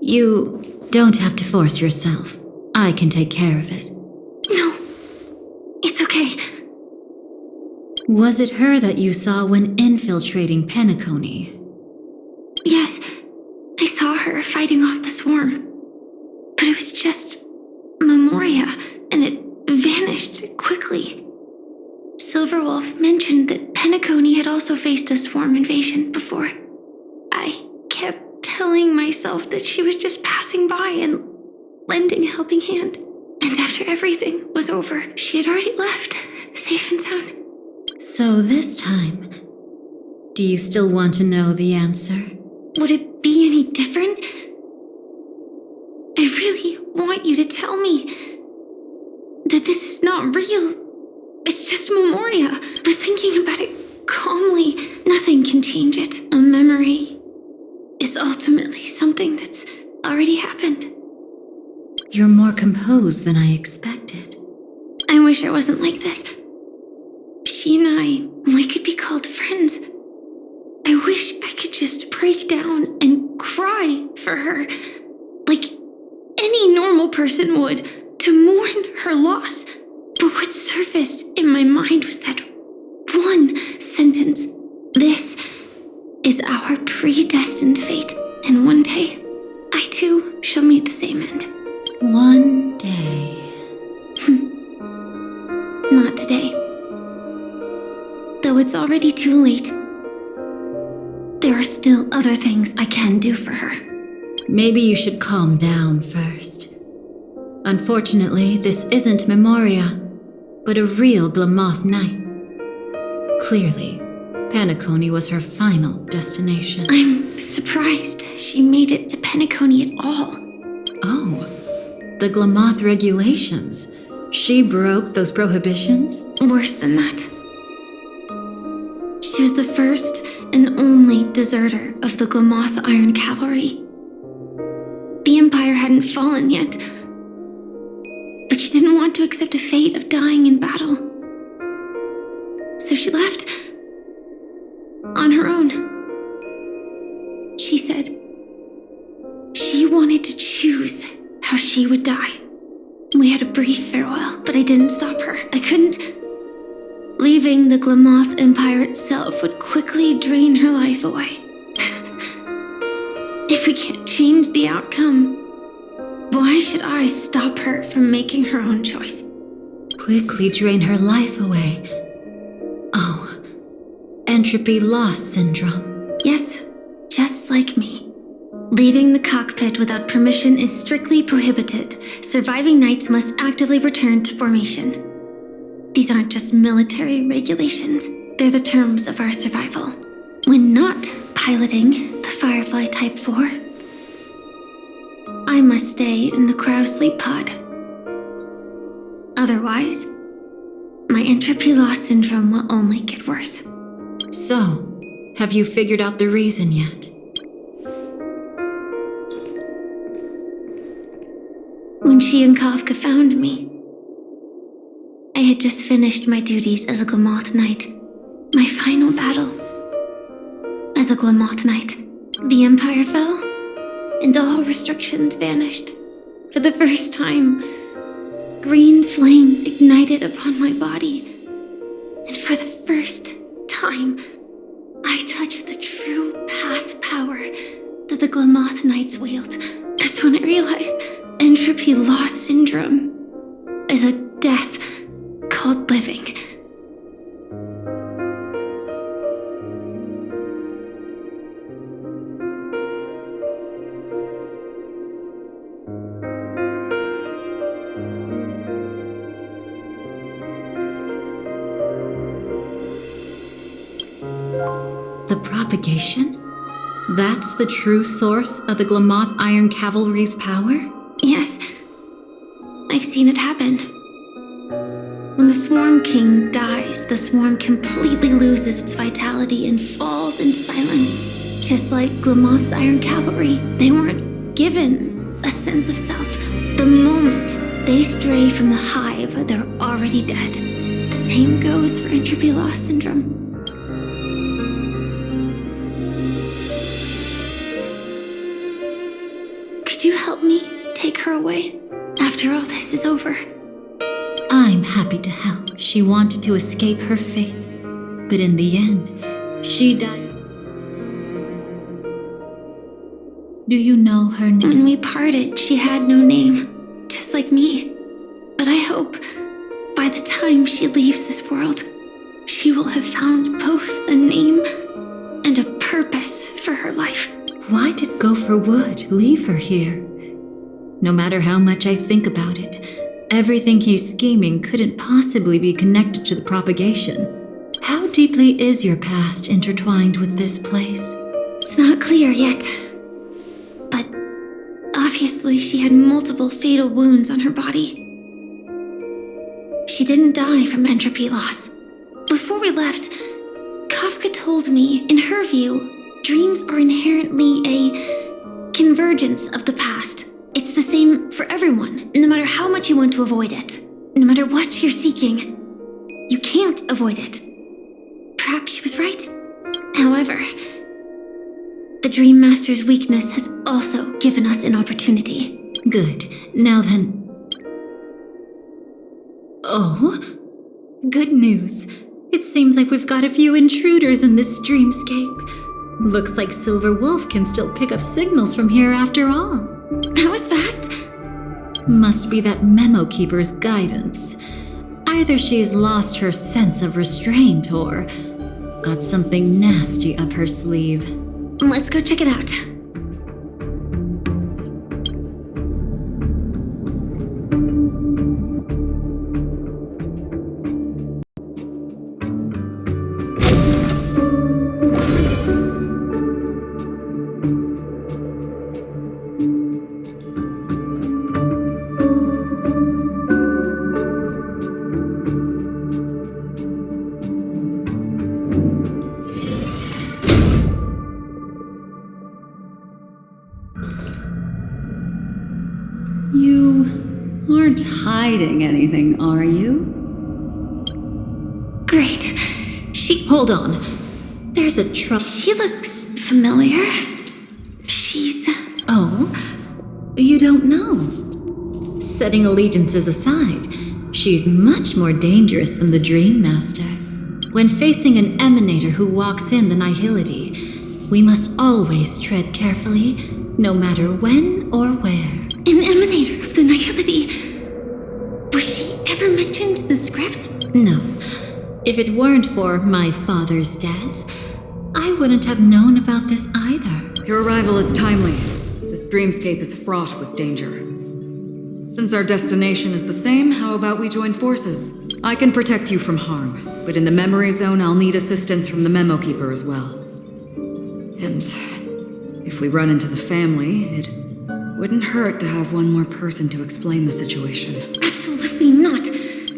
You don't have to force yourself. I can take care of it. No, it's okay. Was it her that you saw when infiltrating Penacony? Yes, I saw her fighting off the swarm. But it was just Memoria, and it vanished quickly. Silverwolf mentioned that Penacony had also faced a swarm invasion before. I kept telling myself that she was just passing by and lending a helping hand. And after everything was over, she had already left, safe and sound. So this time, do you still want to know the answer? Would it be any different? I really want you to tell me that this is not real. It's just Memoria. But thinking about it calmly, nothing can change it. A memory is ultimately something that's already happened. You're more composed than I expected. I wish I wasn't like this. She and we could be called friends. I wish I could just break down and cry for her, like any normal person would, to mourn her loss. But what surfaced in my mind was that one sentence. This is our predestined fate, and one day, I too shall meet the same end. One day. Not today. Though it's already too late, there are still other things I can do for her. Maybe you should calm down first. Unfortunately, this isn't Memoria, but a real Glamoth Knight. Clearly, Penacony was her final destination. I'm surprised she made it to Penacony at all. Oh, the Glamoth regulations. She broke those prohibitions? Worse than that. She was the first and only deserter of the Glamoth Iron Cavalry. The Empire hadn't fallen yet, but she didn't want to accept a fate of dying in battle. So she left on her own. She said she wanted to choose how she would die. We had a brief farewell, but I didn't stop her. I couldn't. Leaving the Glamoth Empire itself would quickly drain her life away. If we can't change the outcome, why should I stop her from making her own choice? Quickly drain her life away. Oh, entropy loss syndrome. Yes, just like me. Leaving the cockpit without permission is strictly prohibited. Surviving knights must actively return to formation. These aren't just military regulations, they're the terms of our survival. When not piloting the Firefly Type 4, I must stay in the Crow Sleep Pod. Otherwise, my entropy loss syndrome will only get worse. So, have you figured out the reason yet? When she and Kafka found me, I had just finished my duties as a Glamoth Knight. My final battle as a Glamoth Knight. The Empire fell, and all restrictions vanished. For the first time, green flames ignited upon my body. And for the first time, I touched the true path power that the Glamoth Knights wield. That's when I realized entropy loss syndrome is a death called living. The propagation? That's the true source of the Glamoth Iron Cavalry's power? Yes, I've seen it happen. When the Swarm King dies, the swarm completely loses its vitality and falls into silence. Just like Glamoth's Iron Cavalry, they weren't given a sense of self. The moment they stray from the hive, they're already dead. The same goes for entropy loss syndrome. Could her away after all this is over. I'm happy to help. She wanted to escape her fate, but in the end, she died. Do you know her name? When we parted, she had no name, just like me. But I hope by the time she leaves this world, she will have found both a name and a purpose for her life. Why did Gopher Wood leave her here? No matter how much I think about it, everything he's scheming couldn't possibly be connected to the propagation. How deeply is your past intertwined with this place? It's not clear yet. But obviously she had multiple fatal wounds on her body. She didn't die from entropy loss. Before we left, Kafka told me, in her view, dreams are inherently a convergence of the past. It's the same for everyone, no matter how much you want to avoid it. No matter what you're seeking, you can't avoid it. Perhaps she was right. However, the Dream Master's weakness has also given us an opportunity. Good. Now then... Oh? Good news. It seems like we've got a few intruders in this dreamscape. Looks like Silver Wolf can still pick up signals from here after all. That was fast. Must be that Memo Keeper's guidance. Either she's lost her sense of restraint or got something nasty up her sleeve. Let's go check it out. You aren't hiding anything, are you? Great. Hold on. There's a She looks familiar. She's... Oh? You don't know? Setting allegiances aside, she's much more dangerous than the Dream Master. When facing an emanator who walks in the nihility, we must always tread carefully, no matter when or where. An emanator of the nihility. Was she ever mentioned in the script? No. If it weren't for my father's death, I wouldn't have known about this either. Your arrival is timely. This dreamscape is fraught with danger. Since our destination is the same, how about we join forces? I can protect you from harm, but in the memory zone I'll need assistance from the Memo Keeper as well. And if we run into the family, it wouldn't hurt to have one more person to explain the situation. Absolutely not.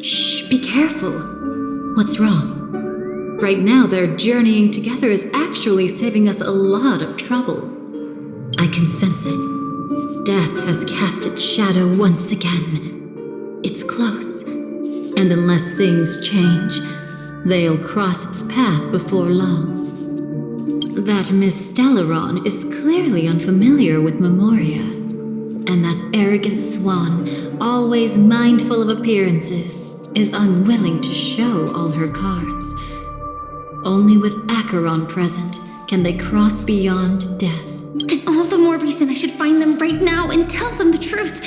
Shh, be careful. What's wrong? Right now, their journeying together is actually saving us a lot of trouble. I can sense it. Death has cast its shadow once again. It's close, and unless things change, they'll cross its path before long. That Miss Stellaron is clearly unfamiliar with Memoria, and that arrogant swan, always mindful of appearances, is unwilling to show all her cards. Only with Acheron present can they cross beyond death. Then all the more reason I should find them right now and tell them the truth.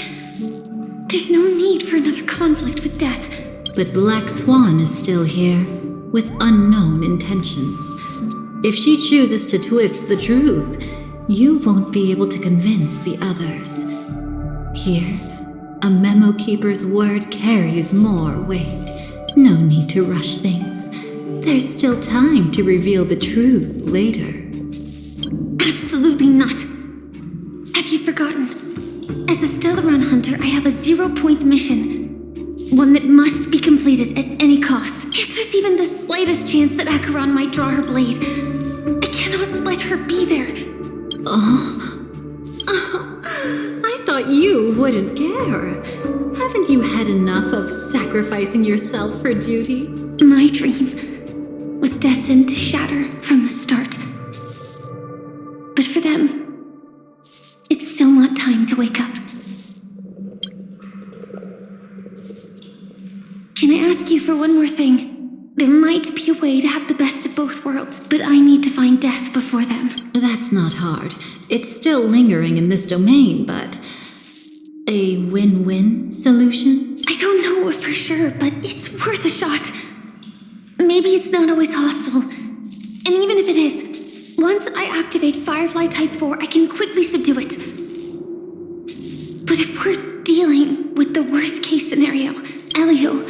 There's no need for another conflict with death. But Black Swan is still here, with unknown intentions. If she chooses to twist the truth, you won't be able to convince the others. Here, a Memo Keeper's word carries more weight. No need to rush things. There's still time to reveal the truth later. Absolutely not. Have you forgotten? As a Stellaron hunter, I have a 0-point mission. One that must be completed at any cost. If there's even the slightest chance that Acheron might draw her blade, I cannot let her be there. I thought you wouldn't care. Haven't you had enough of sacrificing yourself for duty? My dream was destined to shatter from the start. But for them, it's still not time to wake up. ask you for one more thing. There might be a way to have the best of both worlds, but I need to find death before them. That's not hard. It's still lingering in this domain, but a win-win solution? I don't know for sure, but it's worth a shot. Maybe it's not always hostile. And even if it is, once I activate Firefly Type 4, I can quickly subdue it. But if we're dealing with the worst case scenario, Elio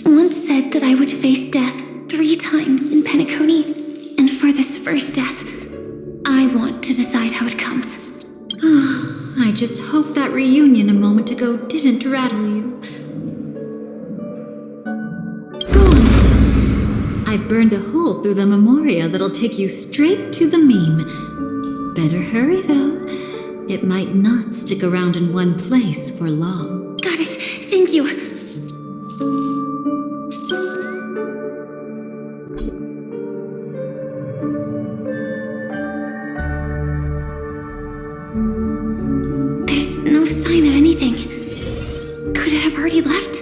once said that I would face death 3 times in Penacony, and for this first death, I want to decide how it comes. I just hope that reunion a moment ago didn't rattle you. Go on. I burned a hole through the Memoria that'll take you straight to the meme. Better hurry, though. It might not stick around in one place for long. Got it. Thank you. There's no sign of anything. Could it have already left?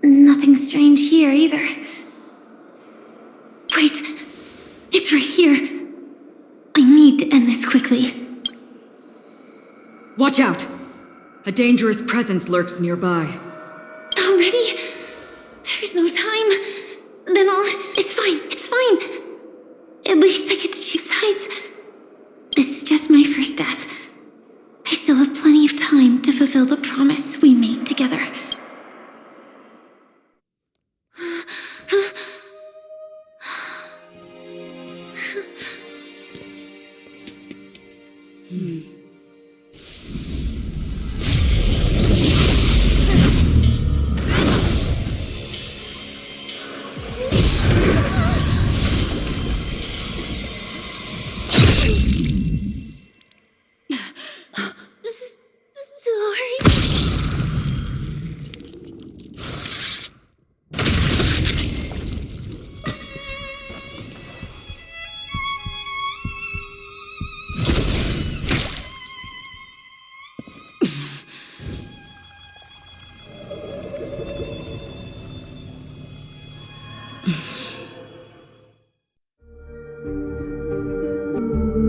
Nothing strange here either. Wait, it's right here. I need to end this quickly. Watch out! A dangerous presence lurks nearby. Already? There's no time. Then it's fine. At least I get to choose sides. This is just my first death. I still have plenty of time to fulfill the promise we made together.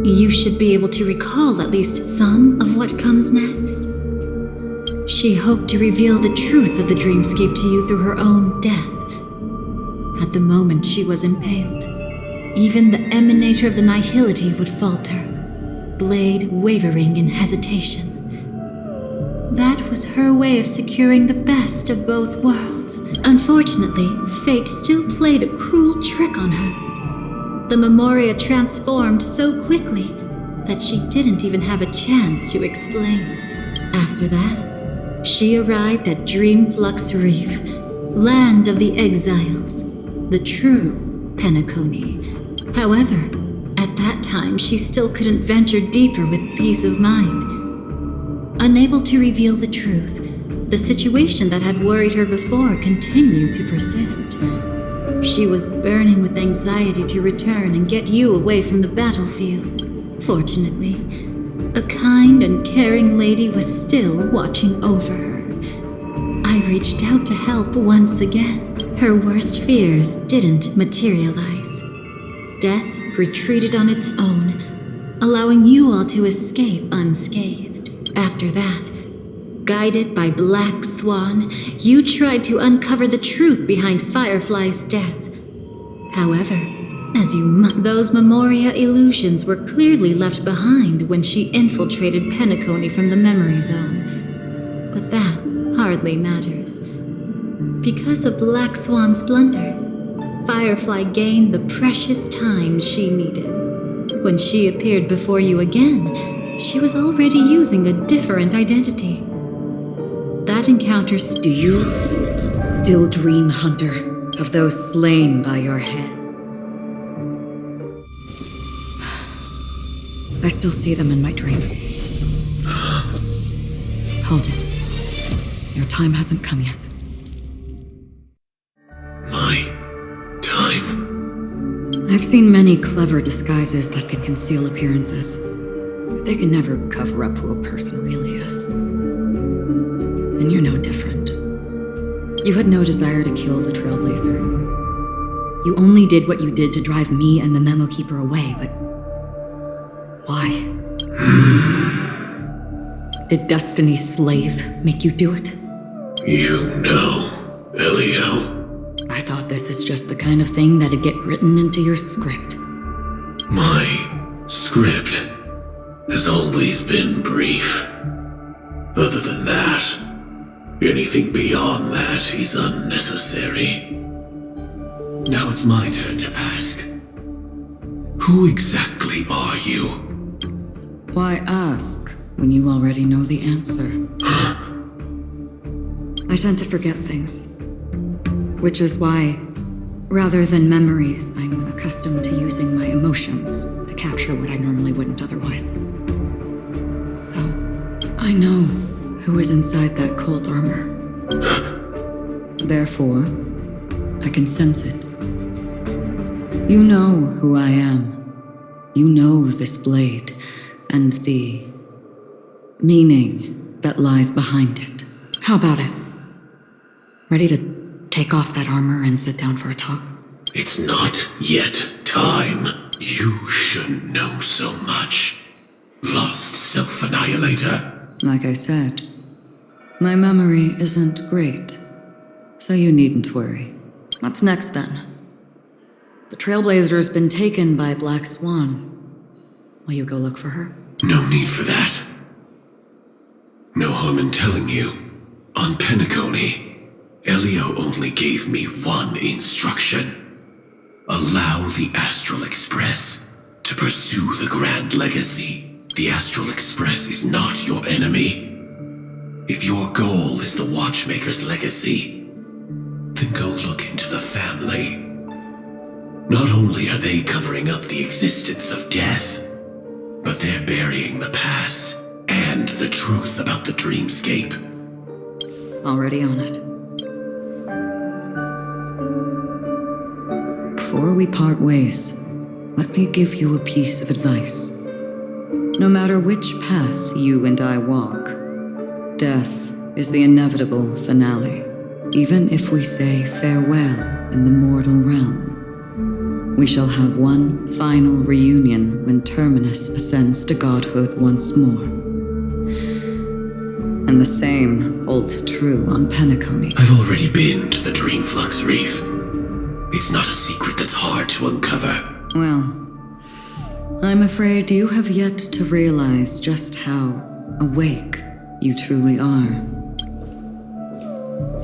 You should be able to recall at least some of what comes next. She hoped to reveal the truth of the dreamscape to you through her own death. At the moment she was impaled, even the emanator of the nihility would falter, blade wavering in hesitation. That was her way of securing the best of both worlds. Unfortunately, fate still played a cruel trick on her. The Memoria transformed so quickly that she didn't even have a chance to explain. After that, she arrived at Dreamflux Reef, land of the exiles, the true Penacony. However, at that time she still couldn't venture deeper with peace of mind. Unable to reveal the truth, the situation that had worried her before continued to persist. She was burning with anxiety to return and get you away from the battlefield. Fortunately, a kind and caring lady was still watching over her. I reached out to help once again. Her worst fears didn't materialize. Death retreated on its own, allowing you all to escape unscathed. After that, guided by Black Swan, you tried to uncover the truth behind Firefly's death. However, those Memoria illusions were clearly left behind when she infiltrated Penacony from the memory zone. But that hardly matters. Because of Black Swan's blunder, Firefly gained the precious time she needed. When she appeared before you again, she was already using a different identity. That encounter Do you still dream, Hunter, of those slain by your head? I still see them in my dreams. Hold it. Your time hasn't come yet. My time? I've seen many clever disguises that can conceal appearances, but they can never cover up who a person really is. And you're no different. You had no desire to kill the Trailblazer. You only did what you did to drive me and the Memo Keeper away, but why? Did Destiny's slave make you do it? You know, Elio. I thought this is just the kind of thing that'd get written into your script. My script has always been brief. Other than that, anything beyond that is unnecessary. Now it's my turn to ask. Who exactly are you? Why ask when you already know the answer? I tend to forget things. Which is why, rather than memories, I'm accustomed to using my emotions to capture what I normally wouldn't otherwise. So, I know who is inside that cult armor. Therefore, I can sense it. You know who I am. You know this blade and the meaning that lies behind it. How about it? Ready to take off that armor and sit down for a talk? It's not yet time. You shouldn't know so much. Lost self-annihilator. Like I said, my memory isn't great, so you needn't worry. What's next then? The Trailblazer's been taken by Black Swan. Will you go look for her? No need for that. No harm in telling you. On Penacony, Elio only gave me one instruction. Allow the Astral Express to pursue the Grand Legacy. The Astral Express is not your enemy. If your goal is the Watchmaker's legacy, then go look into the family. Not only are they covering up the existence of death, but they're burying the past and the truth about the dreamscape. Already on it. Before we part ways, let me give you a piece of advice. No matter which path you and I walk, death is the inevitable finale. Even if we say farewell in the mortal realm, we shall have one final reunion when Terminus ascends to godhood once more. And the same holds true on Penacony. I've already been to the Dreamflux Reef. It's not a secret that's hard to uncover. Well, I'm afraid you have yet to realize just how awake you truly are.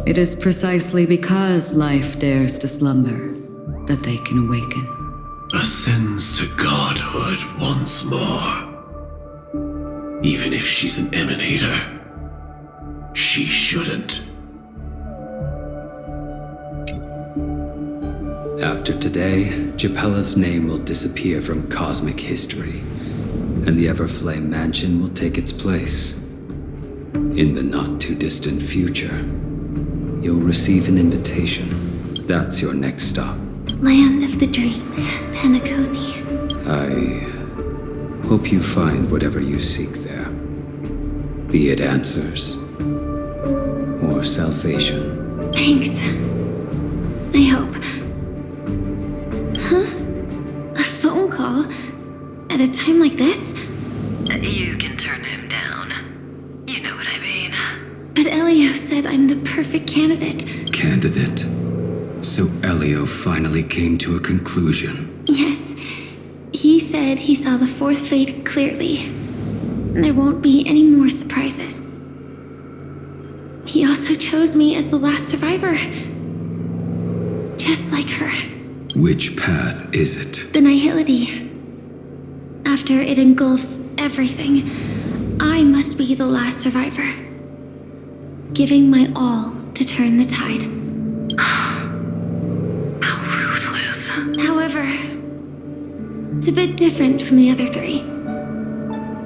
It is precisely because life dares to slumber that they can awaken. Ascends to godhood once more. Even if she's an emanator, she shouldn't. After today, Japella's name will disappear from cosmic history, and the Everflame Mansion will take its place. In the not-too-distant future, you'll receive an invitation. That's your next stop. Land of the Dreams, Penacony. I hope you find whatever you seek there. Be it answers or salvation. Thanks. I hope. Huh? A At a time like this? You can turn him down. You know what I mean. But Elio said I'm the perfect candidate. Candidate. So Elio finally came to a conclusion. Yes. He said he saw the fourth fate clearly. There won't be any more surprises. He also chose me as the last survivor. Just like her. Which path is it? The nihility. After it engulfs everything, I must be the last survivor. Giving my all to turn the tide. How ruthless. However, it's a bit different from the other three.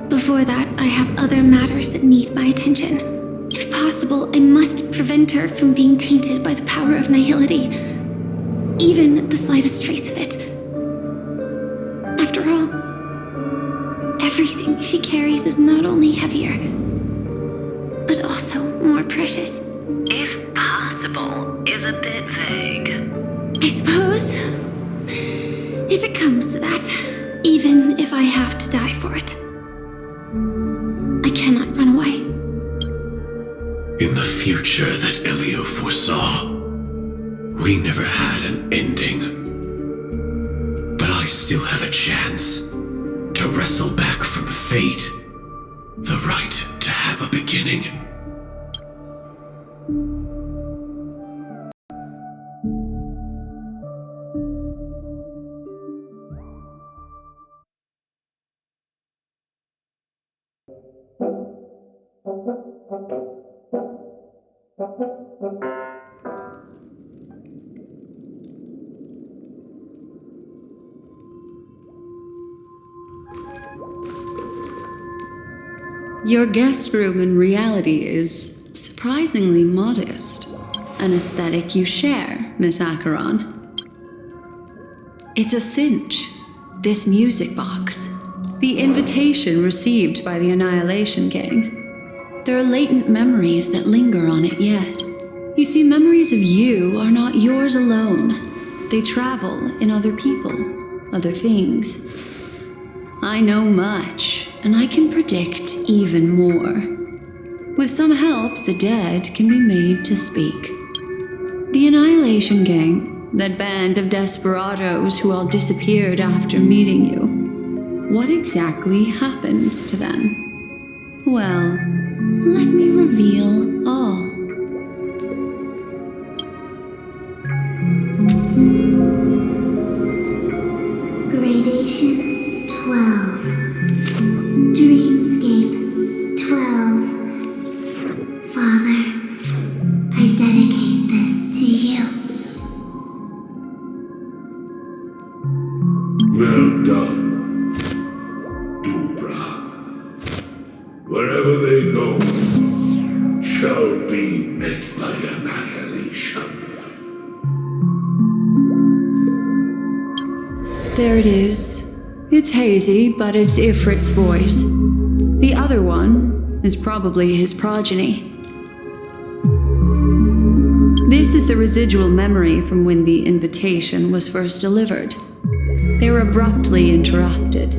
Before that, I have other matters that need my attention. If possible, I must prevent her from being tainted by the power of nihility. Even the slightest trace of it. After all, everything she carries is not only heavier, but also more precious. If possible is a bit vague. I suppose. If it comes to that, even if I have to die for it. I cannot run away. In the future that Elio foresaw, we never had an ending. But I still have a chance to wrestle back from fate the right to have a beginning. Your guest room in reality is surprisingly modest. An aesthetic you share, Miss Acheron. It's a cinch. This music box. The invitation received by the Annihilation Gang. There are latent memories that linger on it yet. You see, memories of you are not yours alone. They travel in other people, other things. I know much, and I can predict even more. With some help, the dead can be made to speak. The Annihilation Gang, that band of desperados who all disappeared after meeting you. What exactly happened to them? Well, let me reveal all. Gradation 12. Dreamscape 12. Father, I dedicate this to you. Well done, Dubra. Wherever they go, shall be met by annihilation. There it is. It's hazy, but it's Ifrit's voice. The other one is probably his progeny. This is the residual memory from when the invitation was first delivered. They were abruptly interrupted.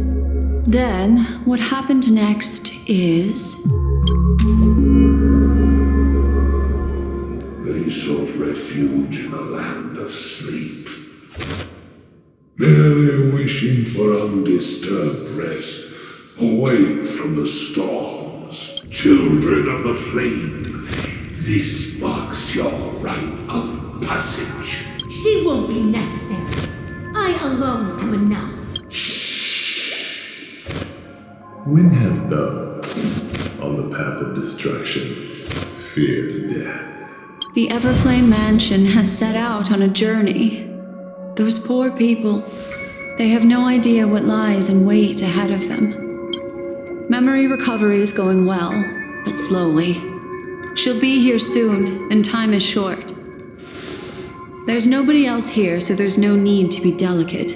Then, what happened next is... They sought refuge in the land of sleep, merely wishing for undisturbed rest, away from the storms. Children of the flame, this marks your rite of passage. She won't be necessary. I alone am enough. When have those on the path of destruction feared death? The Everflame Mansion has set out on a journey. Those poor people, they have no idea what lies in wait ahead of them. Memory recovery is going well, but slowly. She'll be here soon, and time is short. There's nobody else here, so there's no need to be delicate.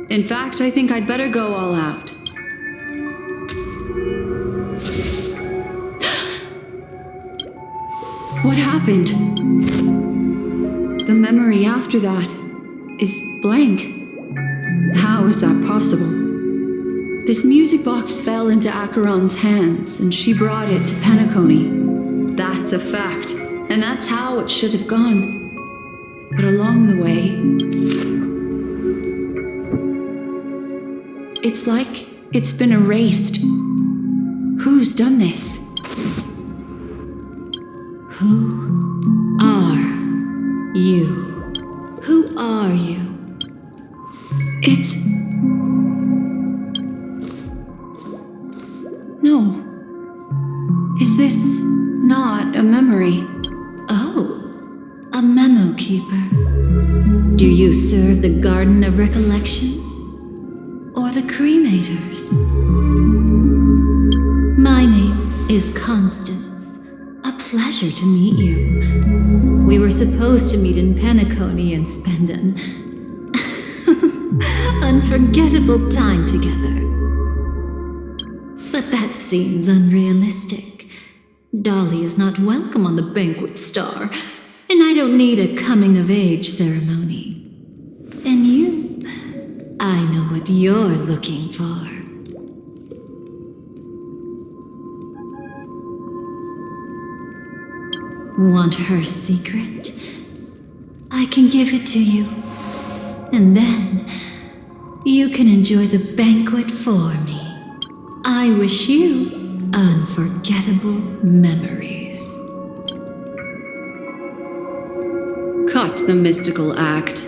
In fact, I think I'd better go all out. What happened? The memory after that is blank. How is that possible? This music box fell into Acheron's hands, and she brought it to Penacony. That's a fact, and that's how it should have gone. But along the way, it's like it's been erased. Who's done this? Who are you? Who are you? It's... No. Is this not a memory? Oh, a memo keeper. Do you serve the Garden of Recollection? Or the Cremators? My name is Constance. A pleasure to meet you. We were supposed to meet in Penacony and spend an unforgettable time together. But that seems unrealistic. Dolly is not welcome on the banquet star, and I don't need a coming-of-age ceremony. And you, I know what you're looking for. Want her secret? I can give it to you. And then, you can enjoy the banquet for me. I wish you unforgettable memories. Cut the mystical act.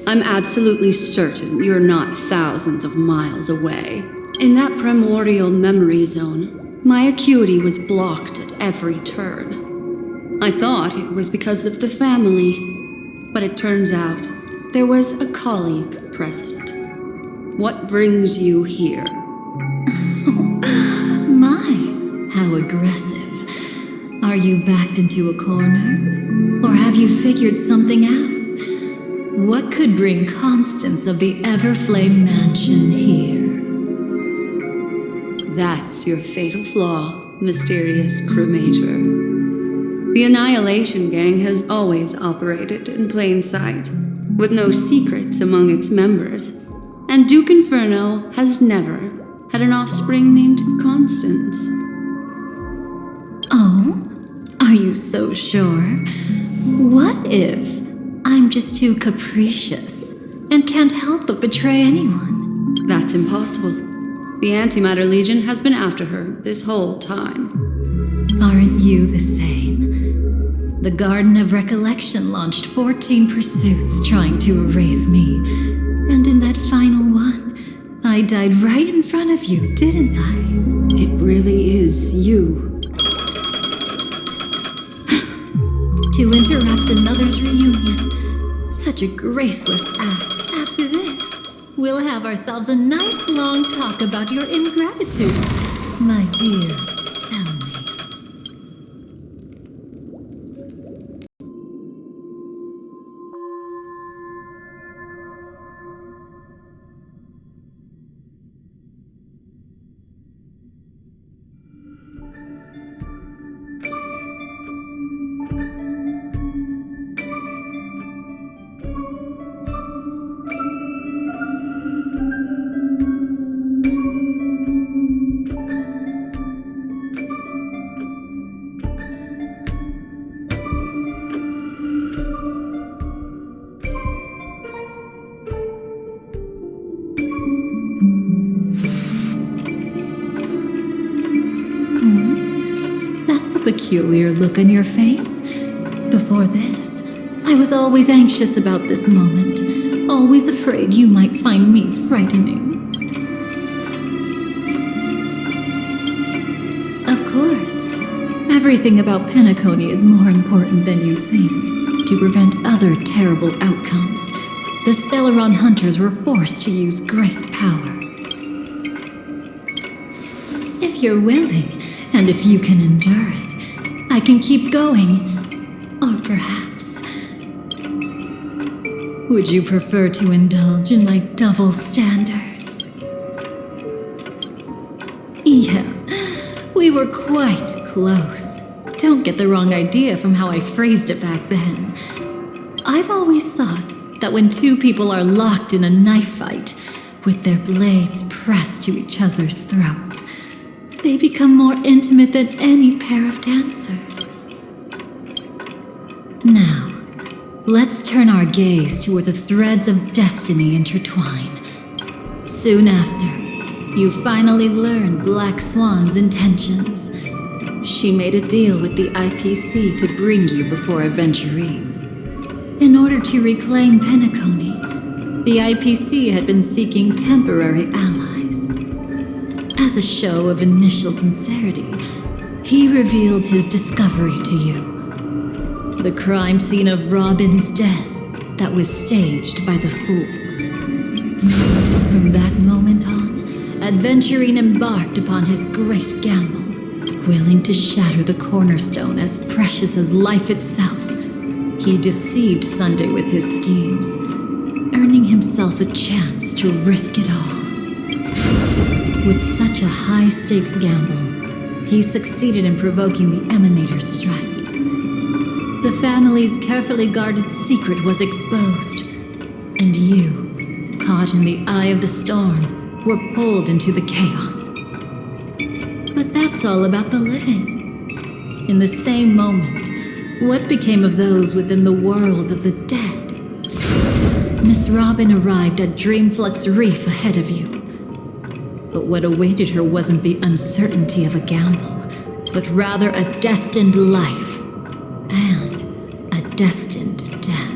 I'm absolutely certain you're not thousands of miles away. In that primordial memory zone, my acuity was blocked at every turn. I thought it was because of the family, but it turns out there was a colleague present. What brings you here? My, how aggressive. Are you backed into a corner? Or have you figured something out? What could bring Constance of the Everflame Mansion here? That's your fatal flaw, mysterious cremator. The Annihilation Gang has always operated in plain sight, with no secrets among its members, and Duke Inferno has never had an offspring named Constance. Oh? Are you so sure? What if I'm just too capricious and can't help but betray anyone? That's impossible. The Antimatter Legion has been after her this whole time. Aren't you the same? The Garden of Recollection launched 14 pursuits trying to erase me. And in that final one, I died right in front of you, didn't I? It really is you. To interrupt another's reunion. Such a graceless act. After this, we'll have ourselves a nice long talk about your ingratitude, my dear cellmate. That's a peculiar look on your face. Before this, I was always anxious about this moment, always afraid you might find me frightening. Of course, everything about Penacony is more important than you think. To prevent other terrible outcomes, the Stellaron hunters were forced to use great power. If you're willing, and if you can endure it, I can keep going. Or perhaps... would you prefer to indulge in my double standards? Yeah, we were quite close. Don't get the wrong idea from how I phrased it back then. I've always thought that when two people are locked in a knife fight, with their blades pressed to each other's throats. They become more intimate than any pair of dancers. Now, let's turn our gaze to where the threads of destiny intertwine. Soon after, you finally learn Black Swan's intentions. She made a deal with the IPC to bring you before Aventurine. In order to reclaim Penacony, the IPC had been seeking temporary allies. As a show of initial sincerity, he revealed his discovery to you. The crime scene of Robin's death that was staged by the Fool. From that moment on, Aventurine embarked upon his great gamble, willing to shatter the cornerstone as precious as life itself. He deceived Sunday with his schemes, earning himself a chance to risk it all. With such a high-stakes gamble, he succeeded in provoking the Emanator's strike. The family's carefully guarded secret was exposed, and you, caught in the eye of the storm, were pulled into the chaos. But that's all about the living. In the same moment, what became of those within the world of the dead? Miss Robin arrived at Dreamflux Reef ahead of you. But what awaited her wasn't the uncertainty of a gamble, but rather a destined life and a destined death.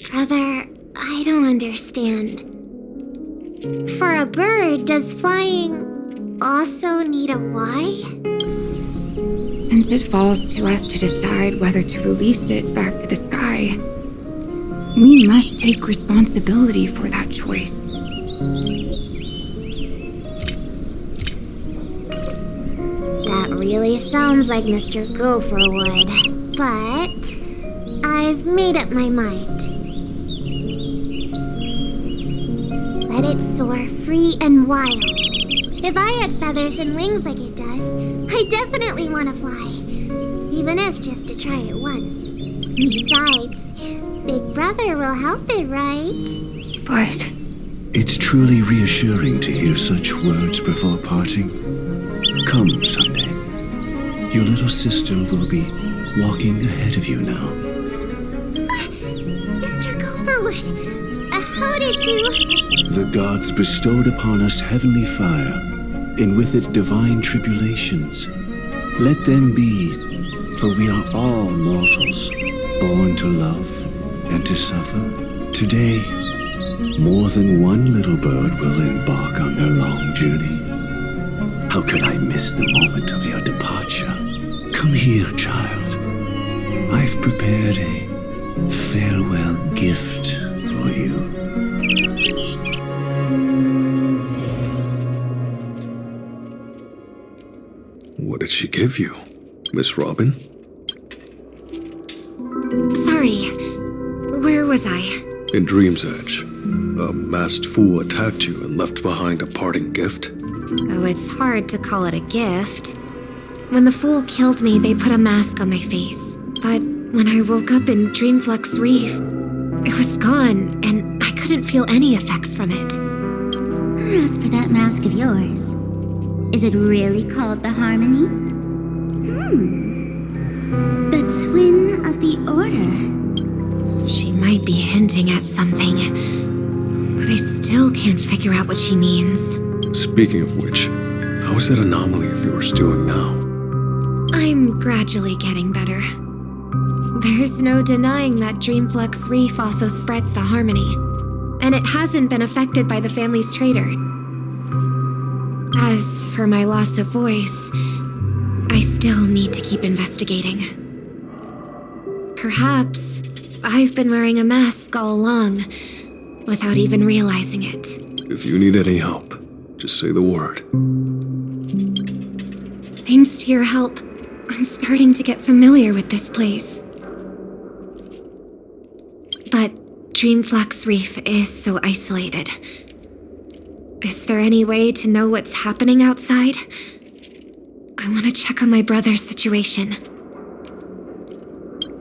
Brother, I don't understand. For a bird, does flying also need a why? Since it falls to us to decide whether to release it back to the sky, we must take responsibility for that choice. That really sounds like Mr. Gopher would, but I've made up my mind. Let it soar free and wild. If I had feathers and wings like it does, I definitely want to fly. Even if just to try it once. Besides, Big Brother will help it, right? But It's truly reassuring to hear such words before parting. Come, Sunday. Your little sister will be walking ahead of you now. Mr. Gopherwood, how did you... The gods bestowed upon us heavenly fire, and with it divine tribulations. Let them be, for we are all mortals, born to love and to suffer. Today, more than one little bird will embark on their long journey. How could I miss the moment of your departure? Come here, child. I've prepared a farewell gift for you. What did she give you, Miss Robin? sorry, where was I? In Dream's Edge, a masked fool attacked you and left behind a parting gift. Oh, it's hard to call it a gift. When the fool killed me, they put a mask on my face. But when I woke up in Dreamflux Reef, it was gone, and I couldn't feel any effects from it. As for that mask of yours, is it really called the Harmony? The twin of the Order. She might be hinting at something, but I still can't figure out what she means. Speaking of which, how is that anomaly of yours doing now? I'm gradually getting better. There's no denying that Dreamflux Reef also spreads the Harmony, and it hasn't been affected by the family's traitor. As for my loss of voice, I still need to keep investigating. Perhaps I've been wearing a mask all along, without even realizing it. If you need any help, just say the word. Thanks to your help, I'm starting to get familiar with this place. But Dreamflux Reef is so isolated. Is there any way to know what's happening outside? I want to check on my brother's situation.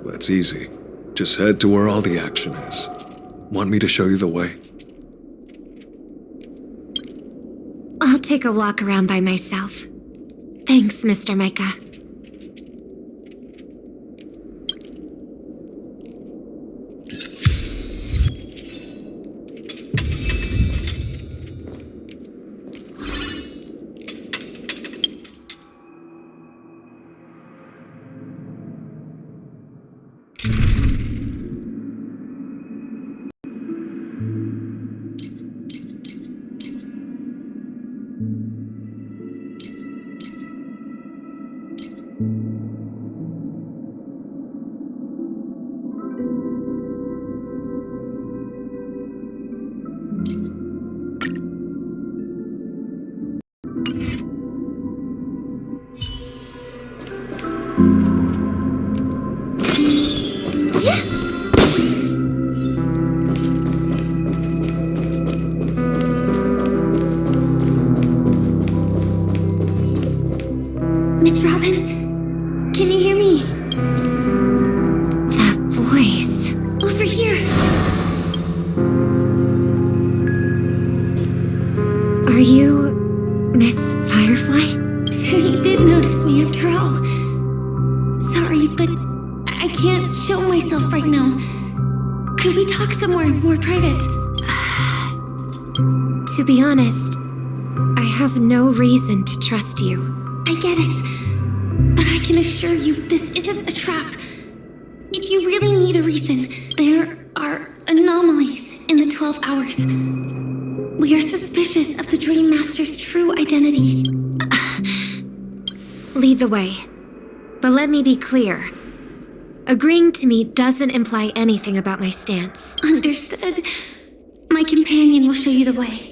That's easy. Just head to where all the action is. Want me to show you the way? I'll take a walk around by myself. Thanks, Mr. Micah. Miss Robin, can you hear me? That voice. Over here. Are you Miss Firefly? So you did notice me after all. Sorry, but I can't show myself right now. Could we talk somewhere more private? To be honest, I have no reason to trust you. I get it, but I can assure you this isn't a trap. If you really need a reason, there are anomalies in the 12 hours. We are suspicious of the Dream Master's true identity. Lead the way. But let me be clear. Agreeing to me doesn't imply anything about my stance. Understood. My companion will show you the way.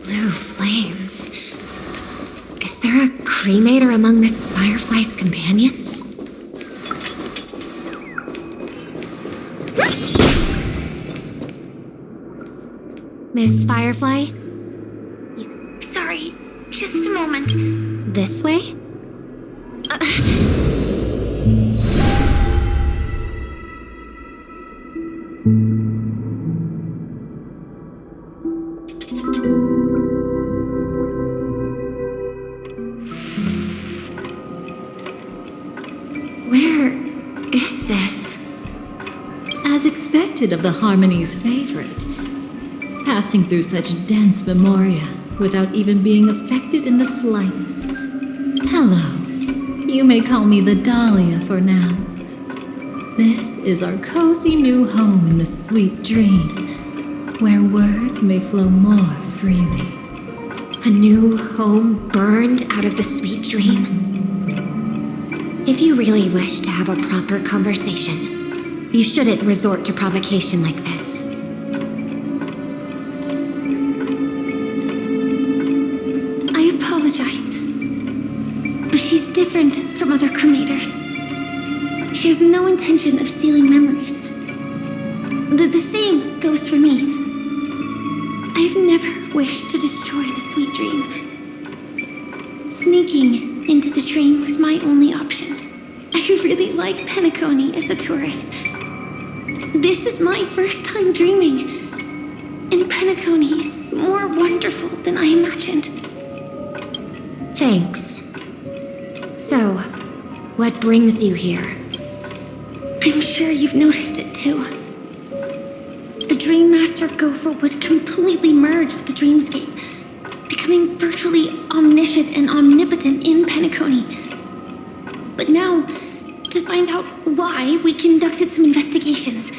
Blue flames. Is there a cremator among Miss Firefly's companions? Miss Firefly? Sorry, just a moment. This way? Where is this? As expected of the Harmony's favorite. Passing through such dense memoria without even being affected in the slightest. Hello. You may call me the Dahlia for now. This is our cozy new home in the sweet dream, where words may flow more freely. A new home burned out of the sweet dream? If you really wish to have a proper conversation, you shouldn't resort to provocation like this. I apologize, but she's different from other cremators. She has no intention of stealing memories. The same goes for me. I've never wished to destroy the sweet dream. Sneaking into the dream was my only option. I really like Penacony as a tourist. This is my first time dreaming, and Penacony is more wonderful than I imagined. Thanks. So, what brings you here? I'm sure you've noticed it too. The Dream Master Gopher would completely merge with the dreamscape, becoming virtually omniscient and omnipotent in Penacony. But now, to find out why, we conducted some investigations.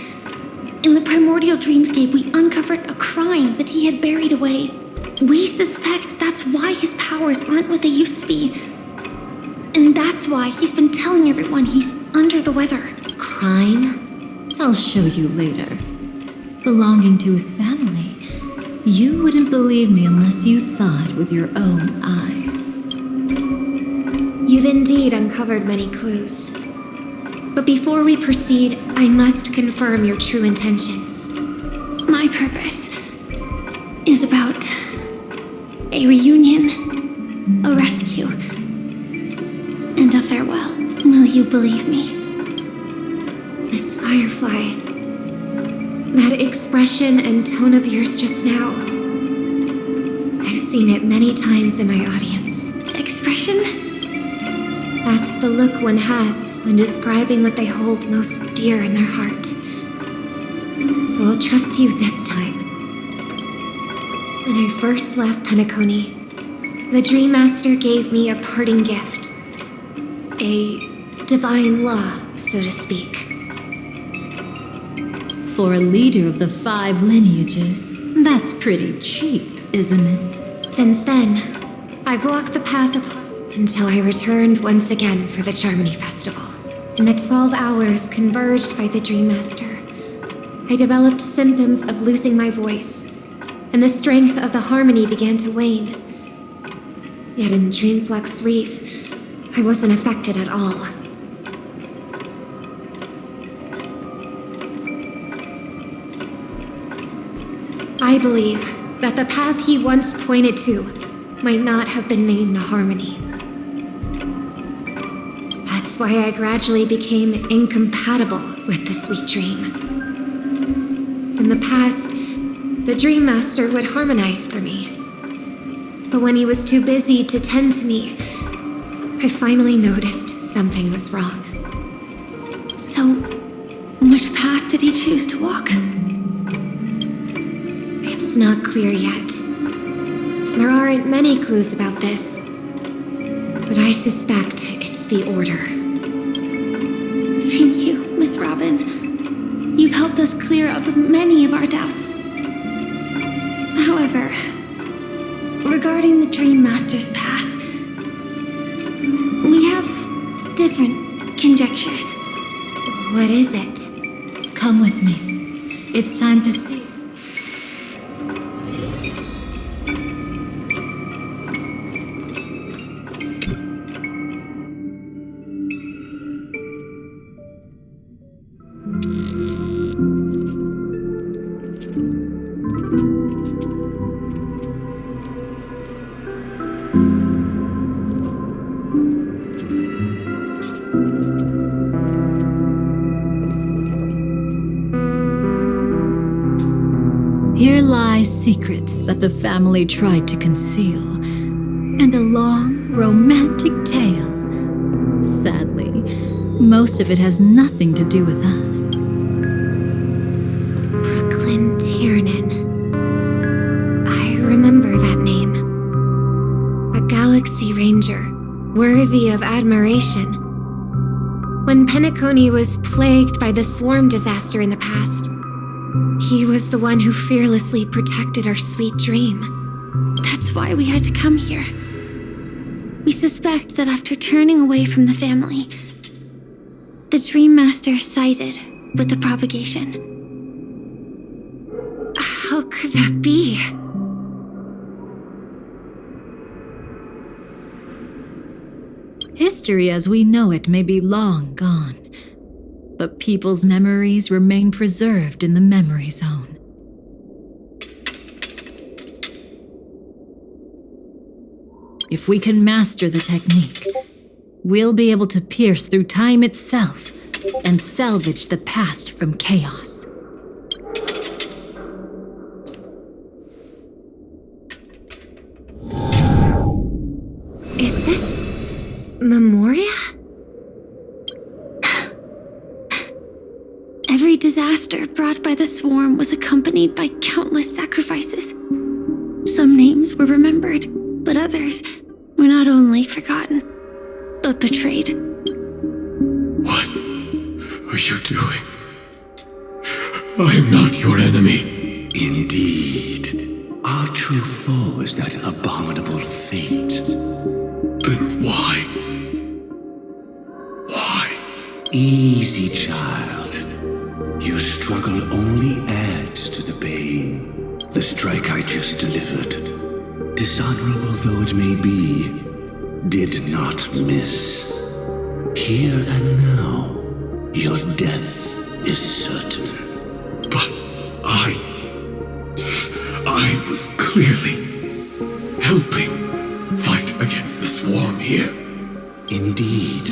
In the primordial dreamscape, we uncovered a crime that he had buried away. We suspect that's why his powers aren't what they used to be. And that's why he's been telling everyone he's under the weather. Crime? I'll show you later. Belonging to his family. You wouldn't believe me unless you saw it with your own eyes. You've indeed uncovered many clues. But before we proceed, I must confirm your true intentions. My purpose is about a reunion, a rescue, and a farewell. Will you believe me? Miss Firefly, that expression and tone of yours just now, I've seen it many times in my audience. Expression? That's the look one has when describing what they hold most dear in their heart. So I'll trust you this time. When I first left Penacony, the Dream Master gave me a parting gift. A divine law, so to speak. For a leader of the 5 lineages, that's pretty cheap, isn't it? Since then, I've walked the path of until I returned once again for the Charmony Festival. In the 12 hours converged by the Dream Master, I developed symptoms of losing my voice, and the strength of the harmony began to wane. Yet in Dreamflux Reef, I wasn't affected at all. I believe that the path he once pointed to might not have been named the Harmony. That's why I gradually became incompatible with the sweet dream. In the past, the Dream Master would harmonize for me. But when he was too busy to tend to me, I finally noticed something was wrong. So, which path did he choose to walk? It's not clear yet. There aren't many clues about this, but I suspect it's the Order. Thank you, Miss Robin. You've helped us clear up many of our doubts. However, regarding the Dream Master's path, we have different conjectures. What is it? Come with me. It's time to see. Here lie secrets that the family tried to conceal, and a long, romantic tale. Sadly, most of it has nothing to do with us. Brooklyn Tiernan. I remember that name. A Galaxy Ranger, worthy of admiration. When Penacony was plagued by the swarm disaster in the past, he was the one who fearlessly protected our sweet dream. That's why we had to come here. We suspect that after turning away from the family, the Dream Master sided with the propagation. How could that be? History as we know it may be long gone, but people's memories remain preserved in the memory zone. If we can master the technique, we'll be able to pierce through time itself and salvage the past from chaos. Is this Memoria? Every disaster brought by the swarm was accompanied by countless sacrifices. Some names were remembered, but others were not only forgotten, but betrayed. What are you doing? I am not your enemy. Indeed. our true foe is that abominable fate, then why? Why? Easy, child. Your struggle only adds to the pain. The strike I just delivered, dishonorable though it may be, did not miss. Here and now, your death is certain. But I was clearly helping fight against the swarm here. Indeed.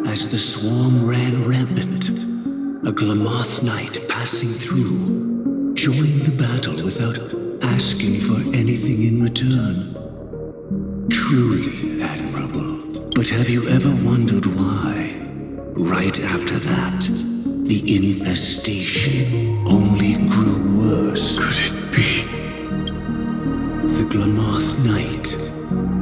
As the swarm ran rampant, a Glamoth knight passing through joined the battle without asking for anything in return. Truly admirable. But have you ever wondered why? Right after that, the infestation only grew worse. Could it be? The Glamoth Knight,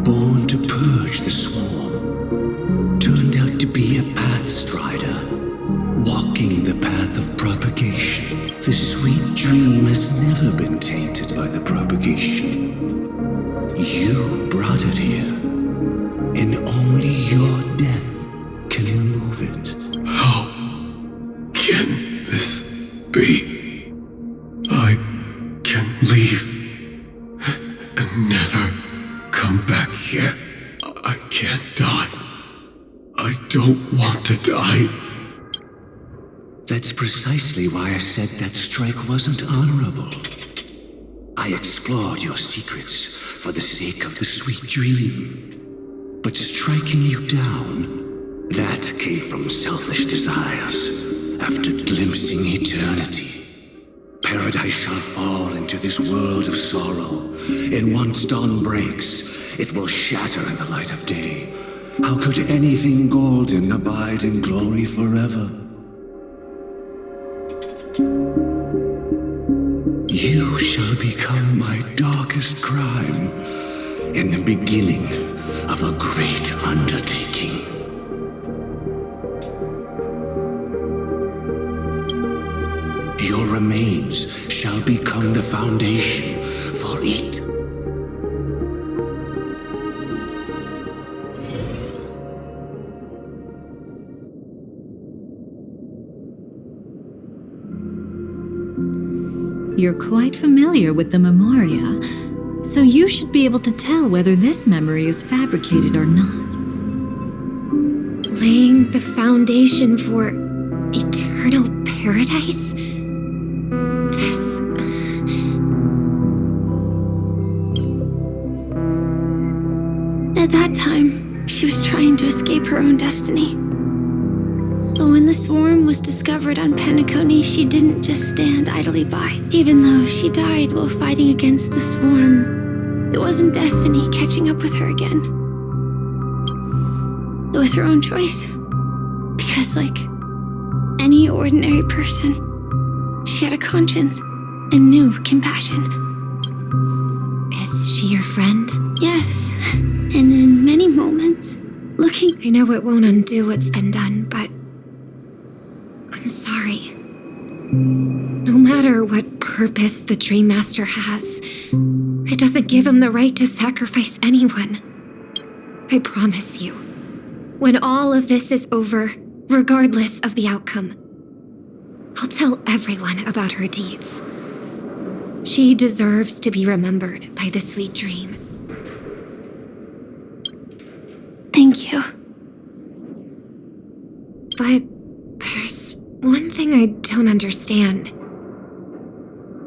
born to purge the swarm, turned out to be a pathstrider, walking the path of propagation. The sweet dream has never been tainted by the propagation. You brought it here, and only your death can remove it. How can this be? I can leave and never come back here. I can't die. I don't want to die. That's precisely why I said that strike wasn't honorable. I explored your secrets for the sake of the sweet dream. But striking you down, that came from selfish desires. After glimpsing eternity, paradise shall fall into this world of sorrow, and once dawn breaks, it will shatter in the light of day. How could anything golden abide in glory forever? You shall become my darkest crime, and the beginning of a great undertaking. Your remains shall become the foundation for it. You're quite familiar with the Memoria, so you should be able to tell whether this memory is fabricated or not. Laying the foundation for eternal paradise? At that time, she was trying to escape her own destiny. But when the swarm was discovered on Penacony, she didn't just stand idly by. Even though she died while fighting against the swarm, it wasn't destiny catching up with her again. It was her own choice. Because like any ordinary person, she had a conscience and knew compassion. Is she your friend? Yes, and in many moments, looking... I know it won't undo what's been done, but I'm sorry. No matter what purpose the Dream Master has, it doesn't give him the right to sacrifice anyone. I promise you, when all of this is over, regardless of the outcome, I'll tell everyone about her deeds. She deserves to be remembered by the sweet dream. Thank you. But there's one thing I don't understand.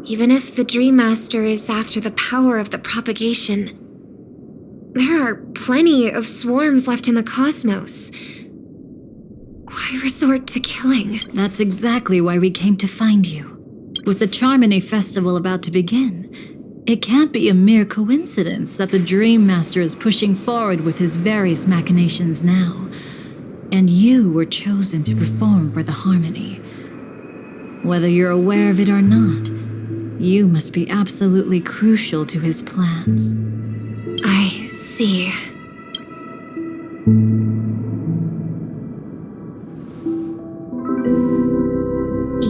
Even if the Dream Master is after the power of the propagation, there are plenty of swarms left in the cosmos. Why resort to killing? That's exactly why we came to find you. With the Charmony Festival about to begin, it can't be a mere coincidence that the Dream Master is pushing forward with his various machinations now. And you were chosen to perform for the Harmony. Whether you're aware of it or not, you must be absolutely crucial to his plans. I see.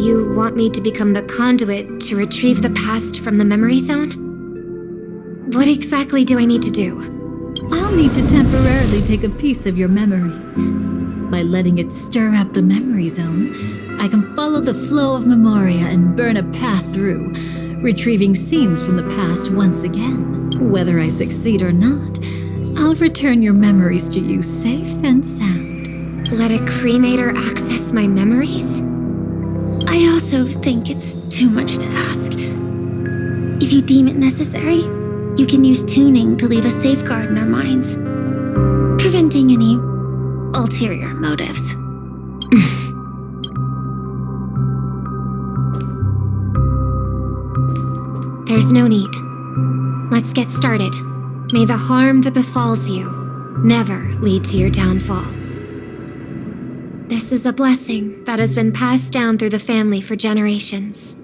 You want me to become the conduit to retrieve the past from the memory zone? What exactly do I need to do? I'll need to temporarily take a piece of your memory. By letting it stir up the memory zone, I can follow the flow of Memoria and burn a path through, retrieving scenes from the past once again. Whether I succeed or not, I'll return your memories to you safe and sound. Let a cremator access my memories? I also think it's too much to ask. If you deem it necessary, you can use tuning to leave a safeguard in our minds, preventing any ulterior motives. There's no need. Let's get started. May the harm that befalls you never lead to your downfall. This is a blessing that has been passed down through the family for generations.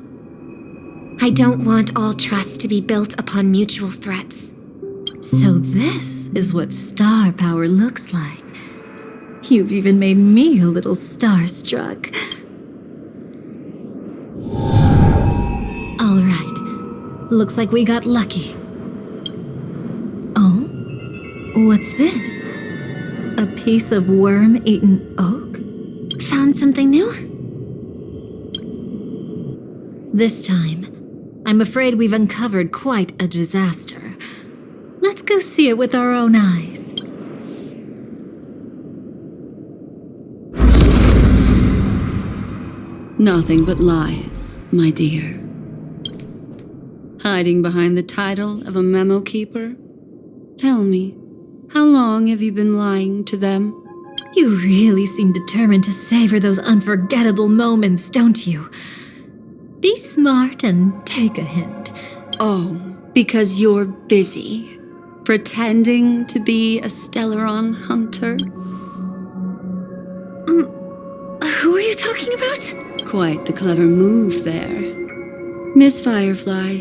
I don't want all trust to be built upon mutual threats. So this is what star power looks like. You've even made me a little starstruck. All right. Looks like we got lucky. Oh? What's this? A piece of worm-eaten oak? Found something new? This time, I'm afraid we've uncovered quite a disaster. Let's go see it with our own eyes. Nothing but lies, my dear. Hiding behind the title of a memo keeper? Tell me, how long have you been lying to them? You really seem determined to savor those unforgettable moments, don't you? Be smart and take a hint. Oh, because you're busy, pretending to be a Stellaron hunter? Who are you talking about? Quite the clever move there. Miss Firefly,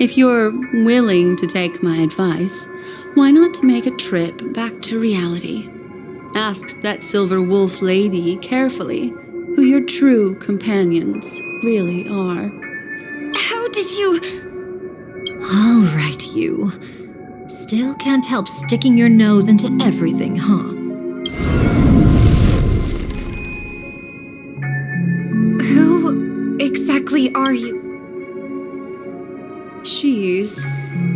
if you're willing to take my advice, why not make a trip back to reality? Ask that Silver Wolf lady carefully who your true companions really are. How did you... All right, you. Still can't help sticking your nose into everything, huh? Who exactly are you? She's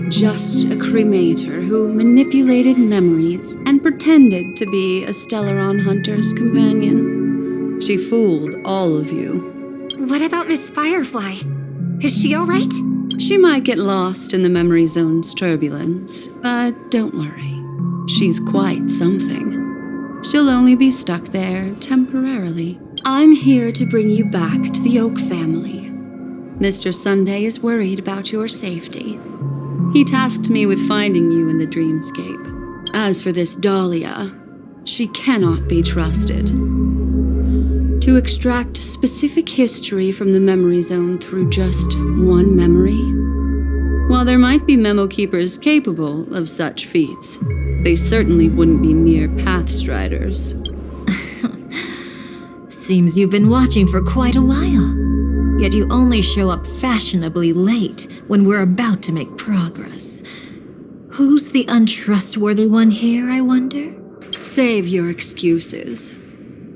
just a cremator who manipulated memories and pretended to be a Stellaron hunter's companion. She fooled all of you. What about Miss Firefly? Is she alright? She might get lost in the memory zone's turbulence, but don't worry. She's quite something. She'll only be stuck there temporarily. I'm here to bring you back to the Oak family. Mr. Sunday is worried about your safety. He tasked me with finding you in the dreamscape. As for this Dahlia, she cannot be trusted. To extract specific history from the memory zone through just one memory? While there might be memo keepers capable of such feats, they certainly wouldn't be mere pathstriders. Seems you've been watching for quite a while. Yet you only show up fashionably late when we're about to make progress. Who's the untrustworthy one here, I wonder? Save your excuses.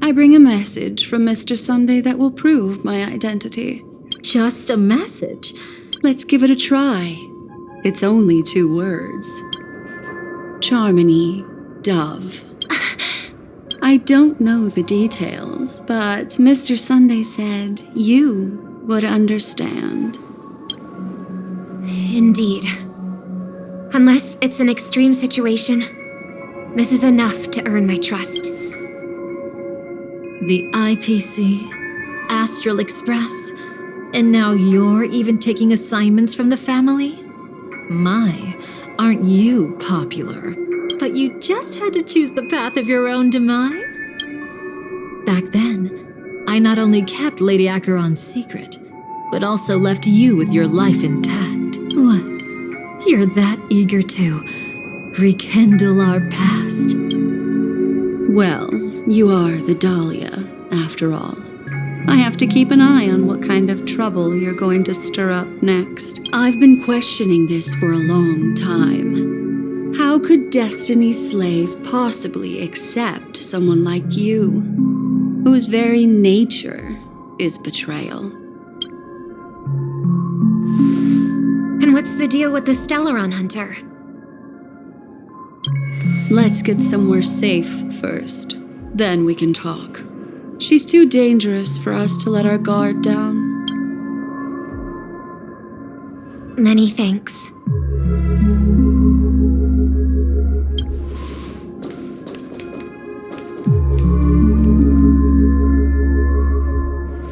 I bring a message from Mr. Sunday that will prove my identity. Just a message? Let's give it a try. It's only 2 words. Charmony Dove. I don't know the details, but Mr. Sunday said you would understand. Indeed. Unless it's an extreme situation, this is enough to earn my trust. The IPC, Astral Express, and now you're even taking assignments from the family? My, aren't you popular? But you just had to choose the path of your own demise? Back then, I not only kept Lady Acheron's secret, but also left you with your life intact. What? You're that eager to rekindle our past? Well, you are the Dahlia, after all. I have to keep an eye on what kind of trouble you're going to stir up next. I've been questioning this for a long time. How could Destiny's slave possibly accept someone like you, whose very nature is betrayal? And what's the deal with the Stellaron Hunter? Let's get somewhere safe first. Then we can talk. She's too dangerous for us to let our guard down. Many thanks.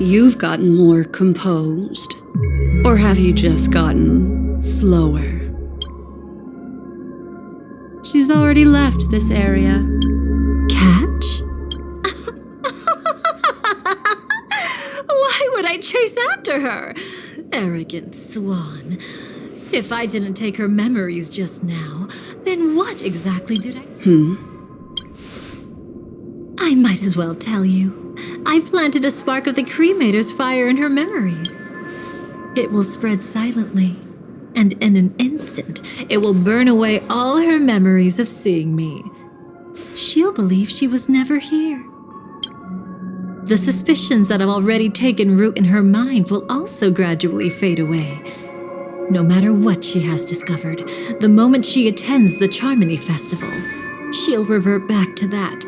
You've gotten more composed. Or have you just gotten slower? She's already left this area. Catch? Why would I chase after her? Arrogant swan. If I didn't take her memories just now, then what exactly did I... I might as well tell you. I planted a spark of the cremator's fire in her memories. It will spread silently, and in an instant, it will burn away all her memories of seeing me. She'll believe she was never here. The suspicions that have already taken root in her mind will also gradually fade away. No matter what she has discovered, the moment she attends the Charmony Festival, she'll revert back to that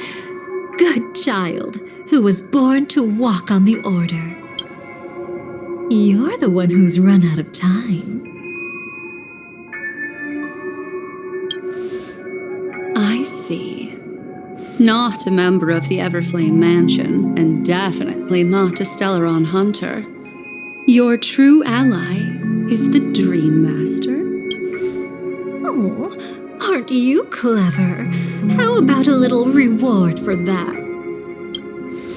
good child who was born to walk on the Order. You're the one who's run out of time. I see. Not a member of the Everflame Mansion, and definitely not a Stellaron Hunter. Your true ally is the Dream Master. Oh, aren't you clever? How about a little reward for that?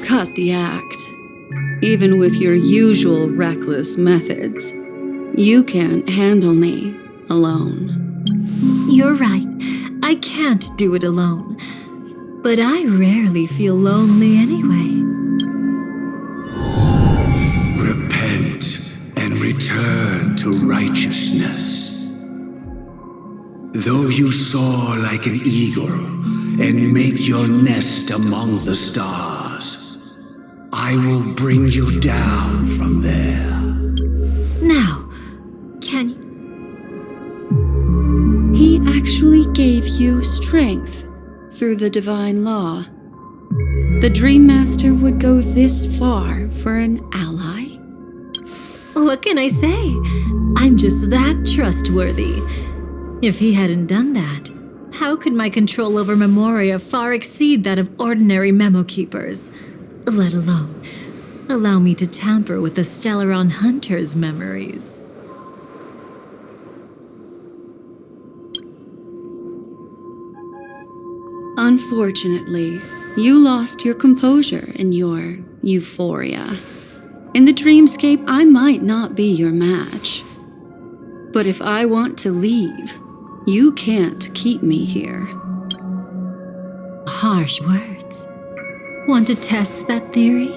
Cut the act. Even with your usual reckless methods, you can't handle me alone. You're right. I can't do it alone. But I rarely feel lonely anyway. Repent and return to righteousness. Though you soar like an eagle and make your nest among the stars, I will bring you down from there. Now, can you... He actually gave you strength through the divine law. The Dream Master would go this far for an ally? What can I say? I'm just that trustworthy. If he hadn't done that, how could my control over Memoria far exceed that of ordinary memo keepers? Let alone allow me to tamper with the Stellaron Hunter's memories. Unfortunately, you lost your composure in your euphoria. In the dreamscape, I might not be your match. But if I want to leave, you can't keep me here. Harsh words. Want to test that theory?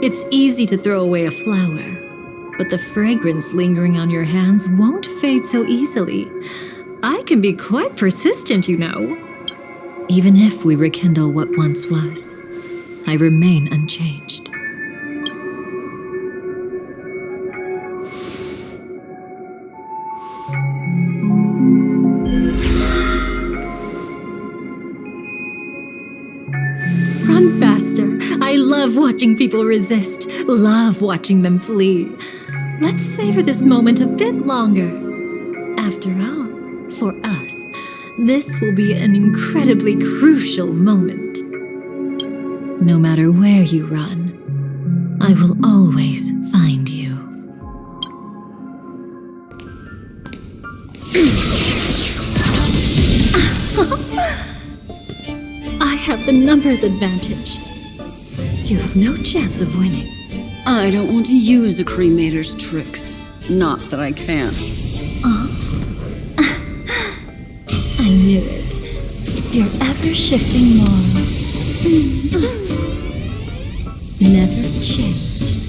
It's easy to throw away a flower, but the fragrance lingering on your hands won't fade so easily. I can be quite persistent, you know. Even if we rekindle what once was, I remain unchanged. Run faster. I love watching people resist, love watching them flee. Let's savor this moment a bit longer. After all, for us, this will be an incredibly crucial moment. No matter where you run, I will always find you. I have the numbers advantage. You have no chance of winning. I don't want to use a cremator's tricks. Not that I can't. I knew it. Your ever-shifting morals. Never changed.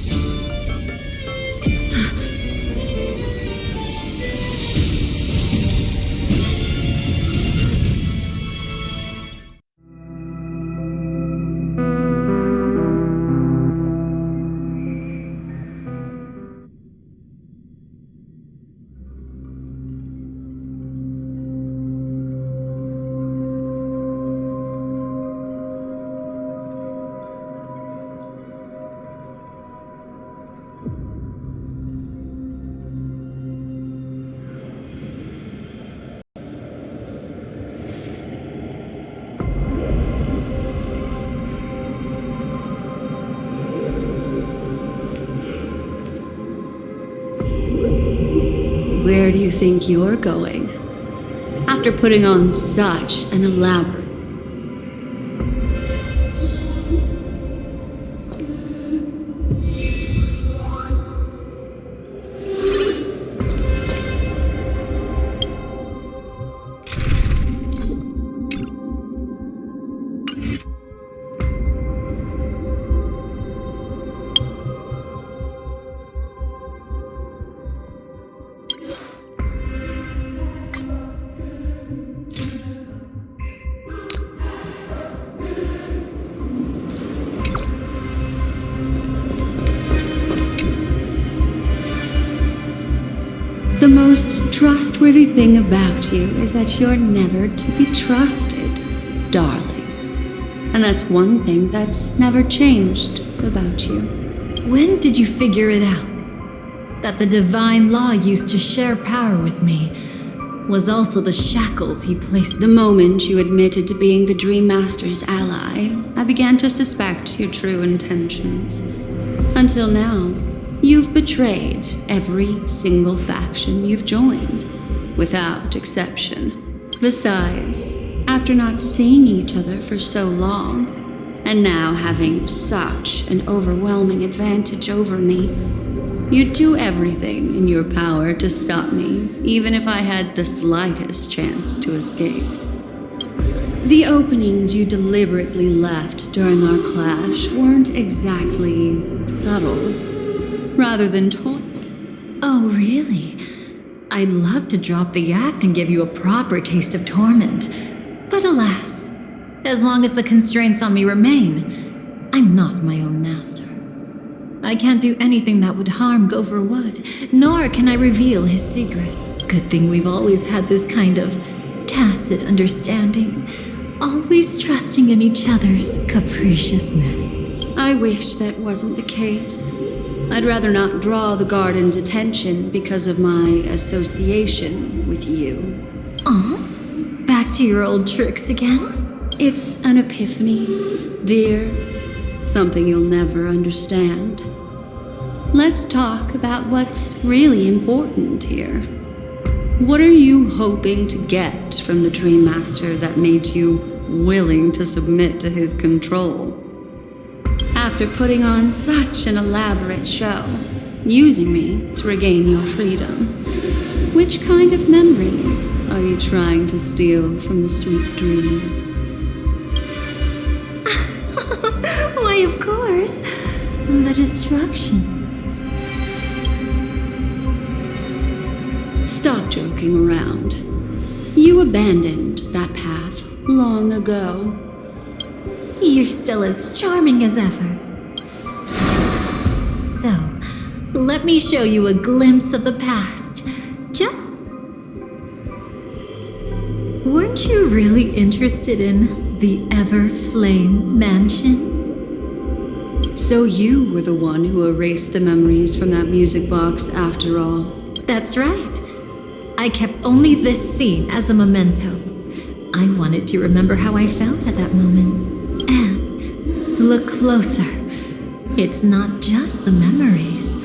Where do you think you're going? After putting on such an elaborate... The most trustworthy thing about you is that you're never to be trusted, darling. And that's one thing that's never changed about you. When did you figure it out? That the divine law used to share power with me was also the shackles he placed. The moment you admitted to being the Dream Master's ally, I began to suspect your true intentions. Until now, you've betrayed every single faction you've joined, without exception. Besides, after not seeing each other for so long, and now having such an overwhelming advantage over me, you'd do everything in your power to stop me, even if I had the slightest chance to escape. The openings you deliberately left during our clash weren't exactly subtle. Rather than Oh, really? I'd love to drop the act and give you a proper taste of torment. But alas, as long as the constraints on me remain, I'm not my own master. I can't do anything that would harm Gopher Wood, nor can I reveal his secrets. Good thing we've always had this kind of tacit understanding, always trusting in each other's capriciousness. I wish that wasn't the case. I'd rather not draw the Garden's attention because of my association with you. Oh? Back to your old tricks again? It's an epiphany, dear. Something you'll never understand. Let's talk about what's really important here. What are you hoping to get from the Dream Master that made you willing to submit to his control? After putting on such an elaborate show, using me to regain your freedom, which kind of memories are you trying to steal from the sweet dream? Why, of course, the destructions. Stop joking around. You abandoned that path long ago. You're still as charming as ever. So, let me show you a glimpse of the past. Weren't you really interested in the Everflame Mansion? So you were the one who erased the memories from that music box after all. That's right. I kept only this scene as a memento. I wanted to remember how I felt at that moment. And look closer. It's not just the memories.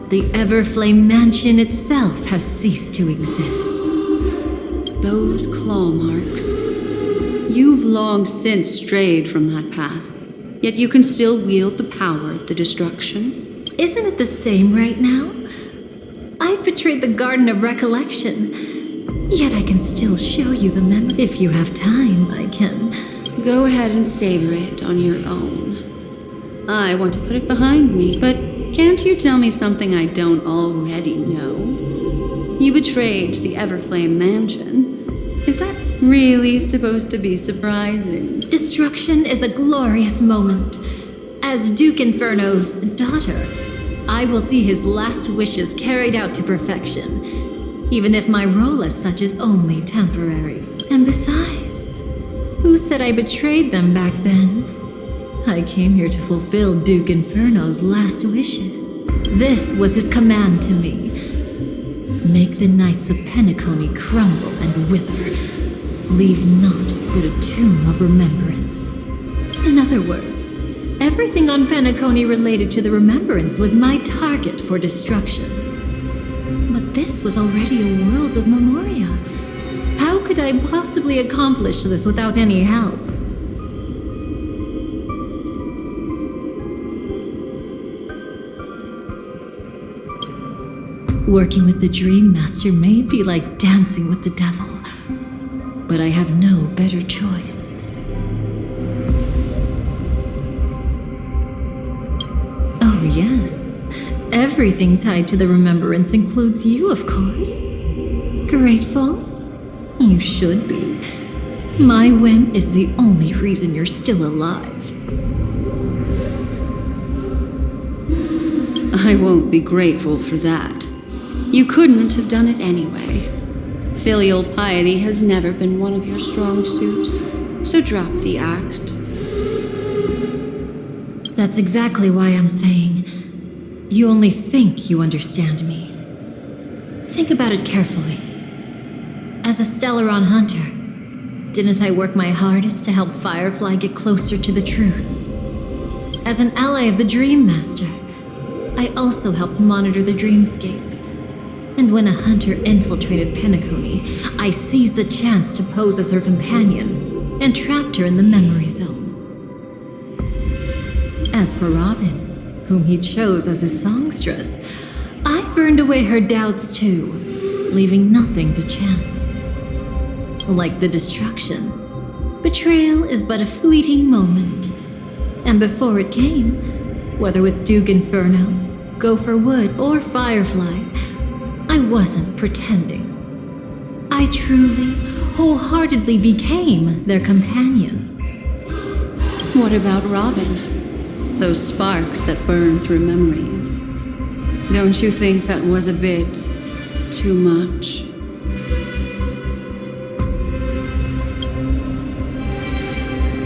The Everflame Mansion itself has ceased to exist. Those claw marks. You've long since strayed from that path, yet you can still wield the power of the destruction. Isn't it the same right now? I've betrayed the Garden of Recollection, yet I can still show you the memory. If you have time, I can. Go ahead and savor it on your own. I want to put it behind me, but can't you tell me something I don't already know? You betrayed the Everflame Mansion. Is that really supposed to be surprising? Destruction is a glorious moment. As Duke Inferno's daughter, I will see his last wishes carried out to perfection, even if my role as such is only temporary. And besides, who said I betrayed them back then? I came here to fulfill Duke Inferno's last wishes. This was his command to me. Make the Knights of Penacony crumble and wither. Leave naught but a tomb of remembrance. In other words, everything on Penacony related to the remembrance was my target for destruction. But this was already a world of Memoria. How could I possibly accomplish this without any help? Working with the Dream Master may be like dancing with the devil, but I have no better choice. Oh yes, everything tied to the remembrance includes you, of course. Grateful? You should be. My whim is the only reason you're still alive. I won't be grateful for that. You couldn't have done it anyway. Filial piety has never been one of your strong suits, so drop the act. That's exactly why I'm saying you only think you understand me. Think about it carefully. As a Stellaron hunter, didn't I work my hardest to help Firefly get closer to the truth? As an ally of the Dream Master, I also helped monitor the dreamscape. And when a hunter infiltrated Penacony, I seized the chance to pose as her companion and trapped her in the memory zone. As for Robin, whom he chose as his songstress, I burned away her doubts too, leaving nothing to chance. Like the destruction, betrayal is but a fleeting moment. And before it came, whether with Duke Inferno, Gopher Wood, or Firefly, I wasn't pretending. I truly, wholeheartedly became their companion. What about Robin? Those sparks that burn through memories. Don't you think that was a bit too much?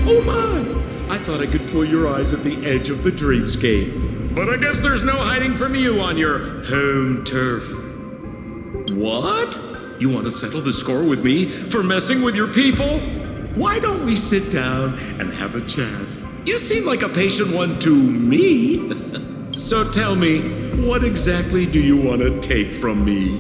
Oh my! I thought I could fool your eyes at the edge of the dreamscape. But I guess there's no hiding from you on your home turf. What? You want to settle the score with me for messing with your people? Why don't we sit down and have a chat? You seem like a patient one to me. So tell me, what exactly do you want to take from me?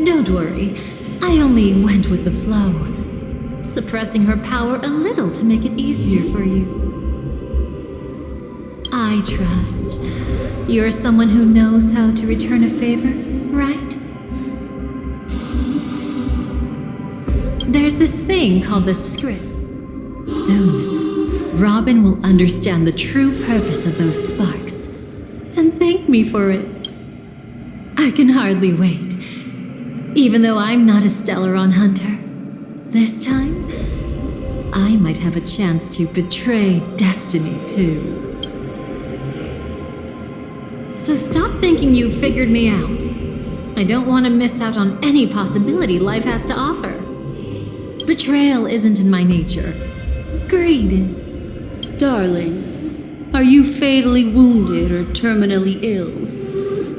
Don't worry, I only went with the flow, suppressing her power a little to make it easier for you. I trust you're someone who knows how to return a favor, right? There's this thing called the script. Soon, Robin will understand the true purpose of those sparks and thank me for it. I can hardly wait. Even though I'm not a Stellaron hunter, this time, I might have a chance to betray destiny too. So stop thinking you've figured me out. I don't want to miss out on any possibility life has to offer. Betrayal isn't in my nature. Greed is. Darling, are you fatally wounded or terminally ill?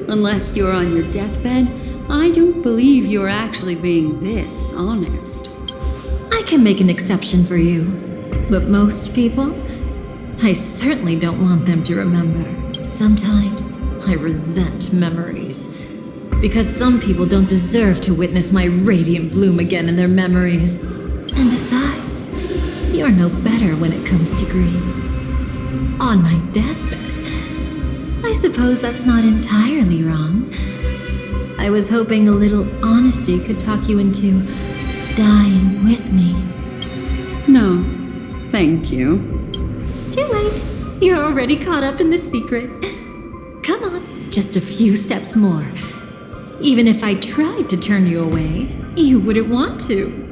Unless you're on your deathbed, I don't believe you're actually being this honest. I can make an exception for you, but most people, I certainly don't want them to remember. Sometimes, I resent memories. Because some people don't deserve to witness my radiant bloom again in their memories. And besides, you're no better when it comes to greed. On my deathbed, I suppose that's not entirely wrong. I was hoping a little honesty could talk you into dying with me. No, thank you. Too late. You're already caught up in the secret. Come on, just a few steps more. Even if I tried to turn you away, you wouldn't want to.